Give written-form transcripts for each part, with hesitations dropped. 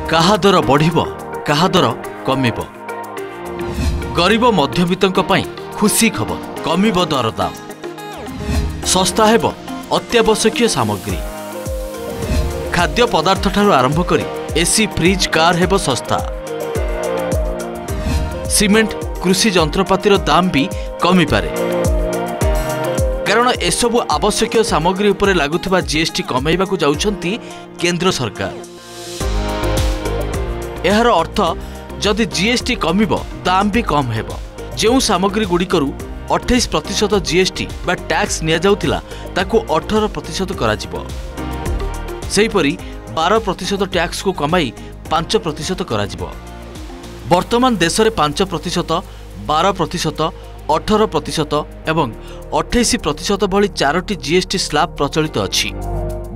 काहा दर बढ़िबो काहा दर कमिबो। गरीब मध्यवित्तक पई खुशी खबर कमिबो दरदाम। सस्ता हेबो अत्यावश्यकीय सामग्री। खाद्य पदार्थ ठारू आरंभ करी एसी फ्रिज कार हेबो सस्ता। सीमेंट कृषि जंत्रपातिर दाम भी कमी पारे कारण एसबु आवश्यक सामग्री उपरे लागुथिबा जीएसटी कमाइबा को जाउछंती केंद्र सरकार। एहार अर्थ जदि जीएसटी कमिबो दाम भी कम हेबो। जेउ सामग्री गुड़िकरू 28% जीएसटी बा टैक्स निया जाउथिला ताकू 18% करा जिवो। सेहीपरि 12% टैक्स को कमाई 5% करा जिवो। वर्तमान देश में 5%, 12%, 18% एवं 28% भली 4टी जीएसटी स्लैब प्रचलित अछि।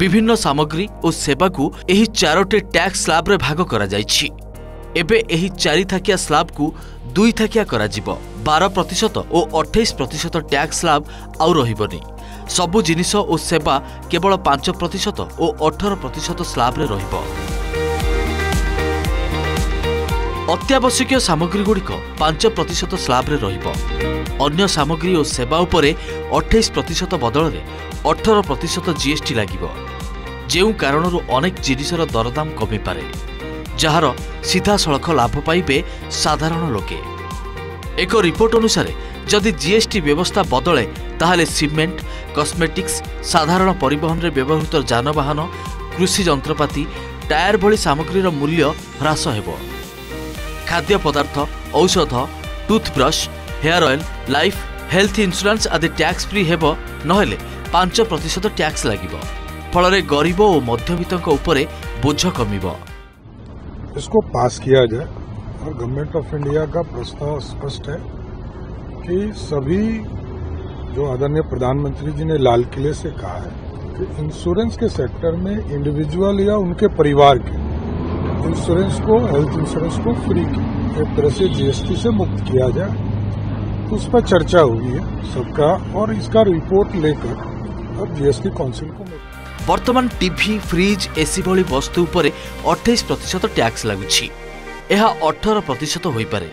विभिन्न सामग्री और सेवा को एही 4टी टैक्स स्लैब रे भाग करा जाइछि। एबे एही 4 थाकिया स्लैब को 2 थाकिया करा जिवो। 12% और 28% टैक्स स्लैब आउ रहिबनी। सबु जिनिस और सेवा केवल 5% और 18% स्लैब रे रहिबो। अत्यावश्यक सामग्री गुड़िक 5% स्लैब रे रहिबो। अन्य सामग्री और सेवा उपरे 28% बदल में 18% जीएसटी लागिबो। जेउ कारणरू अनेक जिनिसर दरदाम कमी पारे जार सीधा सड़क लाभ पाइबे साधारण लोके। एक रिपोर्ट अनुसार जदि जीएसटी व्यवस्था बदले ताहले सीमेंट, कॉस्मेटिक्स, साधारण परिवहन रे व्यवहृत जानवाहन, कृषि जंत्रपाति, टायर भली सामग्रीर मूल्य ह्रास हेबो। खाद्य पदार्थ, औषध, toothbrush, hair oil, life, health insurance आदि टैक्स फ्री हेबो नहेले 5% टैक्स लागिबो। फलरे गरीब और मध्यवित्तक उपरे बोझ कमिबो। इसको पास किया जाए और गवर्नमेंट ऑफ इंडिया का प्रस्ताव स्पष्ट है कि सभी जो आदरणीय प्रधानमंत्री जी ने लाल किले से कहा है कि इंश्योरेंस के सेक्टर में इंडिविजुअल या उनके परिवार के इंश्योरेंस को, हेल्थ इंश्योरेंस को फ्री एक तरह से जीएसटी से मुक्त किया जाए। तो उस पर चर्चा हुई है सबका और इसका रिपोर्ट लेकर अब जीएसटी काउंसिल को। वर्तमान टीवी, फ्रिज, एसी भली वस्तु उपरे 28% टैक्स लागुछि। यह 18% होई पारे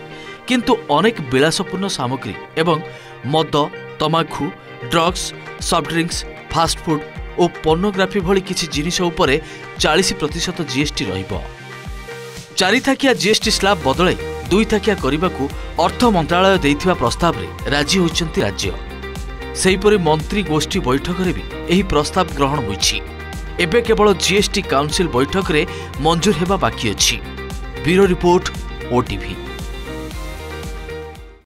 किंतु अनेक विलासपूर्ण सामग्री एवं मद, तमाखु, drugs, soft drinks, fast food और पोर्नोग्राफी भली किछि जिनिस उपरे 40% जीएसटी रहिबो। 4 थाकिया जीएसटी स्लैब बदले 2 थाकिया करने अर्थ मंत्रालय देइथिबा प्रस्ताव रे राजी होइछंती राज्य। सेहीपरि मंत्री गोष्ठी बैठक रे भी एही प्रस्ताव ग्रहण होइछि। एबे केवल जीएसटी काउंसिल बैठक रे मंजूर हेबा बाकी अछि। Bureau report, OTV.